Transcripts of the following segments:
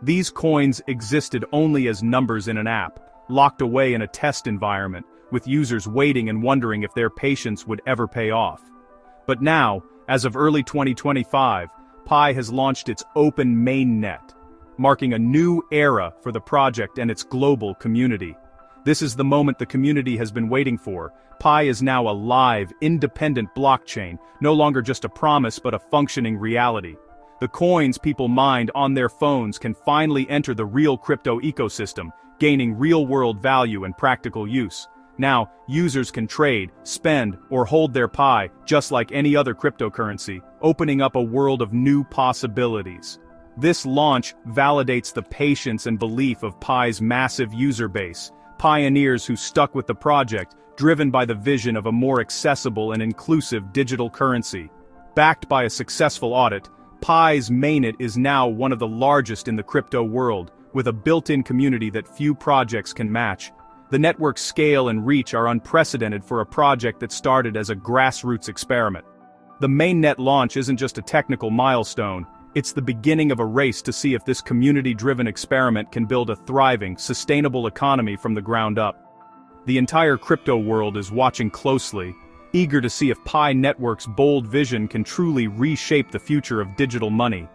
These coins existed only as numbers in an app, locked away in a test environment, with users waiting and wondering if their patience would ever pay off. But now, as of early 2025, Pi has launched its open mainnet, marking a new era for the project and its global community. This is the moment the community has been waiting for. Pi is now a live, independent blockchain, no longer just a promise but a functioning reality. The coins people mined on their phones can finally enter the real crypto ecosystem, gaining real-world value and practical use. Now, users can trade, spend, or hold their Pi just like any other cryptocurrency, opening up a world of new possibilities. This launch validates the patience and belief of Pi's massive user base, pioneers who stuck with the project, driven by the vision of a more accessible and inclusive digital currency. Backed by a successful audit, Pi's mainnet is now one of the largest in the crypto world, with a built-in community that few projects can match. The network's scale and reach are unprecedented for a project that started as a grassroots experiment. The mainnet launch isn't just a technical milestone, it's the beginning of a race to see if this community-driven experiment can build a thriving, sustainable economy from the ground up. The entire crypto world is watching closely, eager to see if Pi Network's bold vision can truly reshape the future of digital money.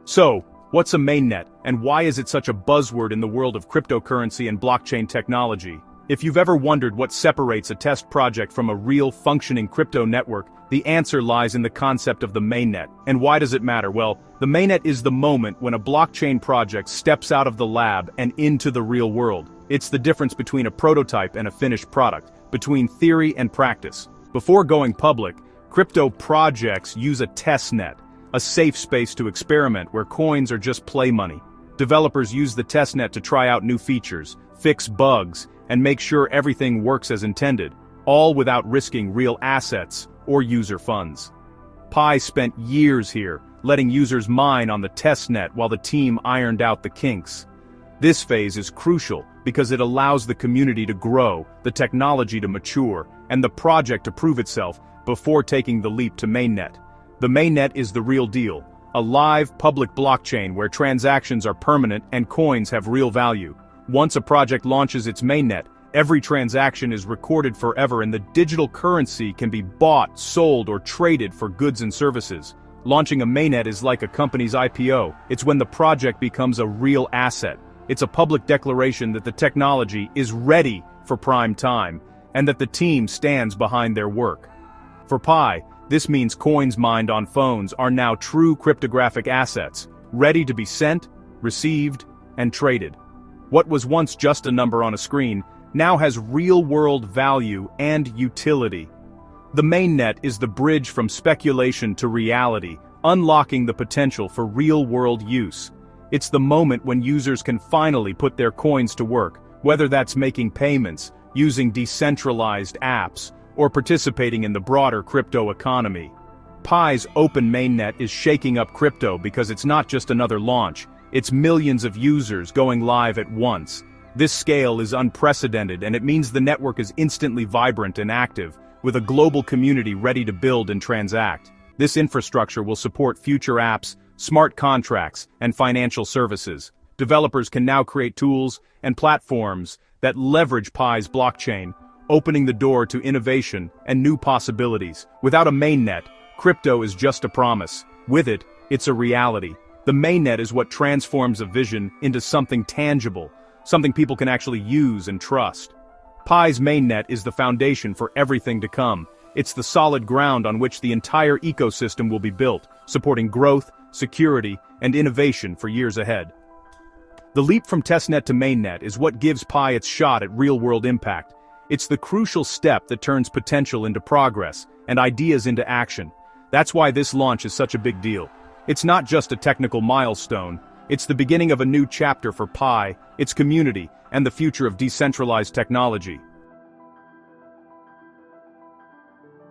So, what's a mainnet, and why is it such a buzzword in the world of cryptocurrency and blockchain technology? If you've ever wondered what separates a test project from a real functioning crypto network, the answer lies in the concept of the mainnet. And why does it matter? Well, the mainnet is the moment when a blockchain project steps out of the lab and into the real world. It's the difference between a prototype and a finished product, between theory and practice. Before going public, crypto projects use a testnet, a safe space to experiment where coins are just play money. Developers use the testnet to try out new features, fix bugs, and make sure everything works as intended, all without risking real assets or user funds. Pi spent years here, letting users mine on the testnet while the team ironed out the kinks. This phase is crucial because it allows the community to grow, the technology to mature, and the project to prove itself before taking the leap to mainnet. The mainnet is the real deal, a live public blockchain where transactions are permanent and coins have real value. Once a project launches its mainnet, every transaction is recorded forever and the digital currency can be bought, sold, or traded for goods and services. Launching a mainnet is like a company's IPO. It's when the project becomes a real asset. It's a public declaration that the technology is ready for prime time, and that the team stands behind their work. For Pi, this means coins mined on phones are now true cryptographic assets, ready to be sent, received, and traded. What was once just a number on a screen now has real-world value and utility. The mainnet is the bridge from speculation to reality, unlocking the potential for real-world use. It's the moment when users can finally put their coins to work, whether that's making payments, using decentralized apps, or participating in the broader crypto economy. Pi's open mainnet is shaking up crypto because it's not just another launch, it's millions of users going live at once. This scale is unprecedented, and it means the network is instantly vibrant and active, with a global community ready to build and transact. This infrastructure will support future apps, smart contracts, and financial services. Developers can now create tools and platforms that leverage Pi's blockchain, opening the door to innovation and new possibilities. Without a mainnet, crypto is just a promise. With it, it's a reality. The mainnet is what transforms a vision into something tangible, something people can actually use and trust. Pi's mainnet is the foundation for everything to come. It's the solid ground on which the entire ecosystem will be built, supporting growth, security, and innovation for years ahead. The leap from testnet to mainnet is what gives Pi its shot at real-world impact. It's the crucial step that turns potential into progress, and ideas into action. That's why this launch is such a big deal. It's not just a technical milestone, it's the beginning of a new chapter for Pi, its community, and the future of decentralized technology.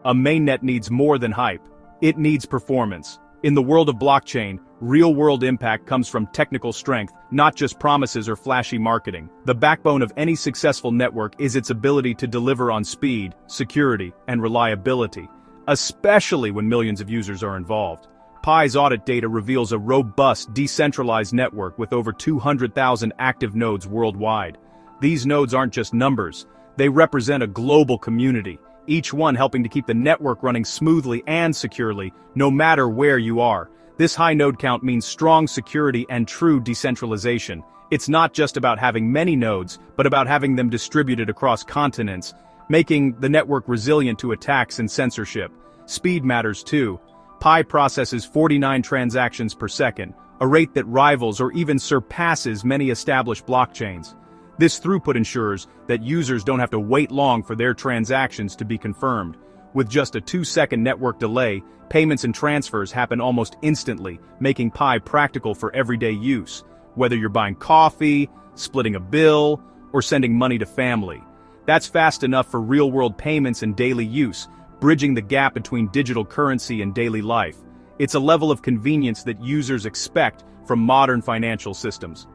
A mainnet needs more than hype. It needs performance. In the world of blockchain, real-world impact comes from technical strength, not just promises or flashy marketing. The backbone of any successful network is its ability to deliver on speed, security, and reliability, especially when millions of users are involved. Pi's audit data reveals a robust, decentralized network with over 200,000 active nodes worldwide. These nodes aren't just numbers, they represent a global community, each one helping to keep the network running smoothly and securely, no matter where you are. This high node count means strong security and true decentralization. It's not just about having many nodes, but about having them distributed across continents, making the network resilient to attacks and censorship. Speed matters too. Pi processes 49 transactions per second, a rate that rivals or even surpasses many established blockchains. This throughput ensures that users don't have to wait long for their transactions to be confirmed. With just a 2-second network delay, payments and transfers happen almost instantly, making Pi practical for everyday use, whether you're buying coffee, splitting a bill, or sending money to family. That's fast enough for real-world payments and daily use, bridging the gap between digital currency and daily life. It's a level of convenience that users expect from modern financial systems.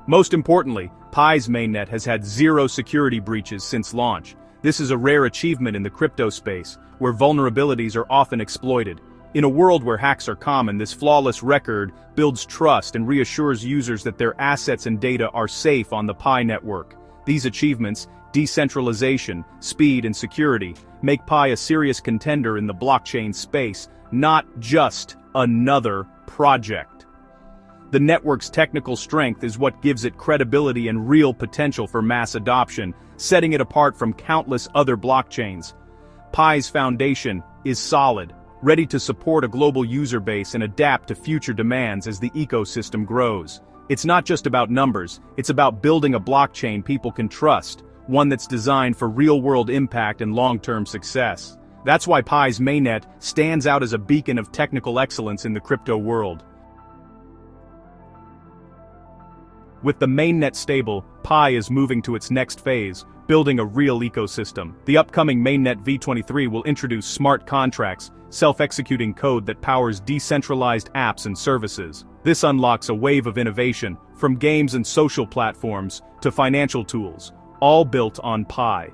Most importantly, Pi's mainnet has had 0 security breaches since launch. This is a rare achievement in the crypto space, where vulnerabilities are often exploited. In a world where hacks are common, this flawless record builds trust and reassures users that their assets and data are safe on the Pi network. These achievements, decentralization, speed, and security, make Pi a serious contender in the blockchain space, not just another project. The network's technical strength is what gives it credibility and real potential for mass adoption, setting it apart from countless other blockchains. Pi's foundation is solid, ready to support a global user base and adapt to future demands as the ecosystem grows. It's not just about numbers, it's about building a blockchain people can trust, one that's designed for real-world impact and long-term success. That's why Pi's mainnet stands out as a beacon of technical excellence in the crypto world. With the mainnet stable, Pi is moving to its next phase, building a real ecosystem. The upcoming Mainnet v23 will introduce smart contracts, self-executing code that powers decentralized apps and services. This unlocks a wave of innovation, from games and social platforms to financial tools, all built on Pi.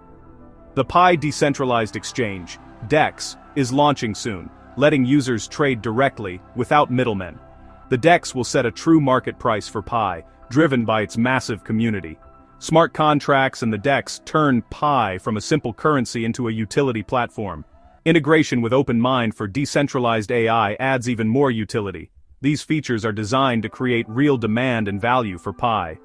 The Pi Decentralized Exchange, DEX, is launching soon, letting users trade directly, without middlemen. The DEX will set a true market price for Pi, driven by its massive community. Smart contracts and the DEX turn Pi from a simple currency into a utility platform. Integration with OpenMind for decentralized AI adds even more utility. These features are designed to create real demand and value for Pi.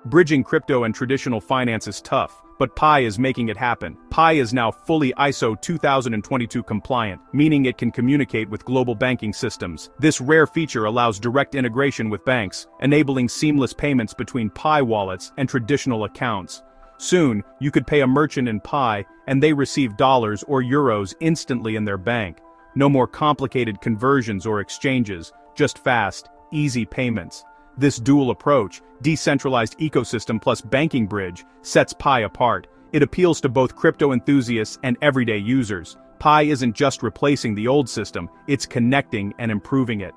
Bridging crypto and traditional finance is tough, but Pi is making it happen. Pi is now fully ISO 2022 compliant, meaning it can communicate with global banking systems. This rare feature allows direct integration with banks, enabling seamless payments between Pi wallets and traditional accounts. Soon, you could pay a merchant in Pi, and they receive dollars or euros instantly in their bank. No more complicated conversions or exchanges, just fast, easy payments. This dual approach, decentralized ecosystem plus banking bridge, sets Pi apart. It appeals to both crypto enthusiasts and everyday users. Pi isn't just replacing the old system, it's connecting and improving it.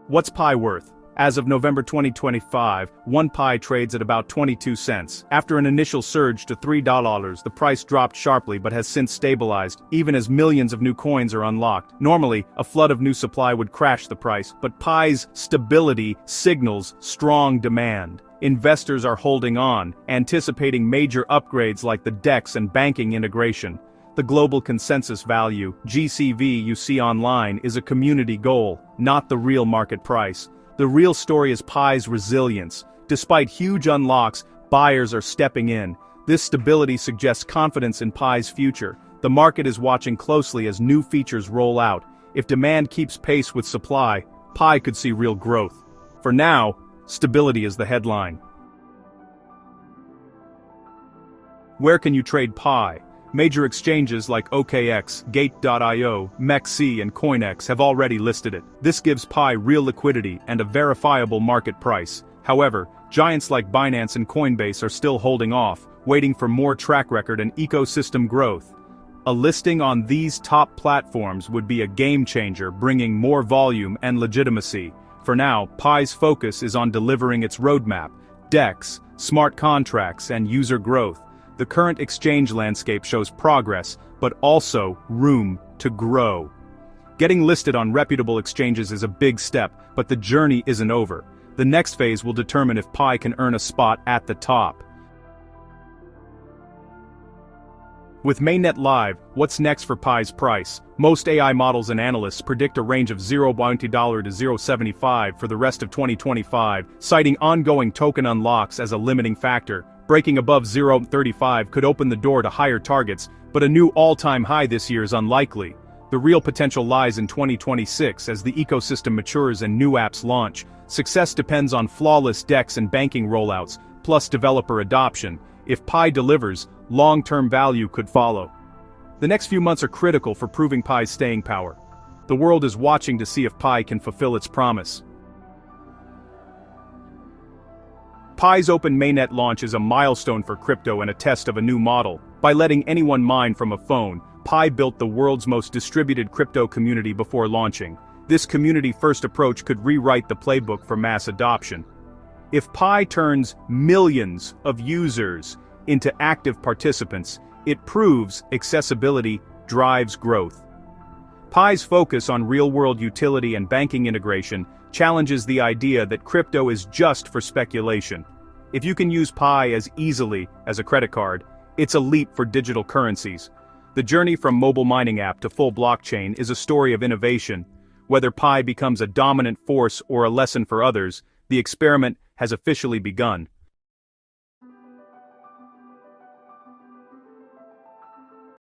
What's Pi worth? As of November 2025, 1 Pi trades at about 22 cents. After an initial surge to $3, the price dropped sharply but has since stabilized, even as millions of new coins are unlocked. Normally, a flood of new supply would crash the price, but Pi's stability signals strong demand. Investors are holding on, anticipating major upgrades like the DEX and banking integration. The global consensus value, GCV, you see online is a community goal, not the real market price. The real story is Pi's resilience. Despite huge unlocks, buyers are stepping in. This stability suggests confidence in Pi's future. The market is watching closely as new features roll out. If demand keeps pace with supply, Pi could see real growth. For now, stability is the headline. Where can you trade Pi? Major exchanges like OKX, Gate.io, MEXC, and CoinEx have already listed it. This gives Pi real liquidity and a verifiable market price. However, giants like Binance and Coinbase are still holding off, waiting for more track record and ecosystem growth. A listing on these top platforms would be a game changer, bringing more volume and legitimacy. For now, Pi's focus is on delivering its roadmap, DEX, smart contracts, and user growth. The current exchange landscape shows progress, but also room to grow. Getting listed on reputable exchanges is a big step, but the journey isn't over. The next phase will determine if Pi can earn a spot at the top. With Mainnet live, what's next for Pi's price? Most AI models and analysts predict a range of $0 to $0.75 for the rest of 2025, citing ongoing token unlocks as a limiting factor. Breaking above $0.35 could open the door to higher targets, but a new all-time high this year is unlikely. The real potential lies in 2026 as the ecosystem matures and new apps launch. Success depends on flawless DEX and banking rollouts, plus developer adoption. If Pi delivers, long-term value could follow. The next few months are critical for proving Pi's staying power. The world is watching to see if Pi can fulfill its promise. Pi's open mainnet launch is a milestone for crypto and a test of a new model. By letting anyone mine from a phone, Pi built the world's most distributed crypto community before launching. This community-first approach could rewrite the playbook for mass adoption. If Pi turns millions of users into active participants, it proves accessibility drives growth. Pi's focus on real-world utility and banking integration challenges the idea that crypto is just for speculation. If you can use Pi as easily as a credit card, it's a leap for digital currencies. The journey from mobile mining app to full blockchain is a story of innovation. Whether Pi becomes a dominant force or a lesson for others, the experiment has officially begun.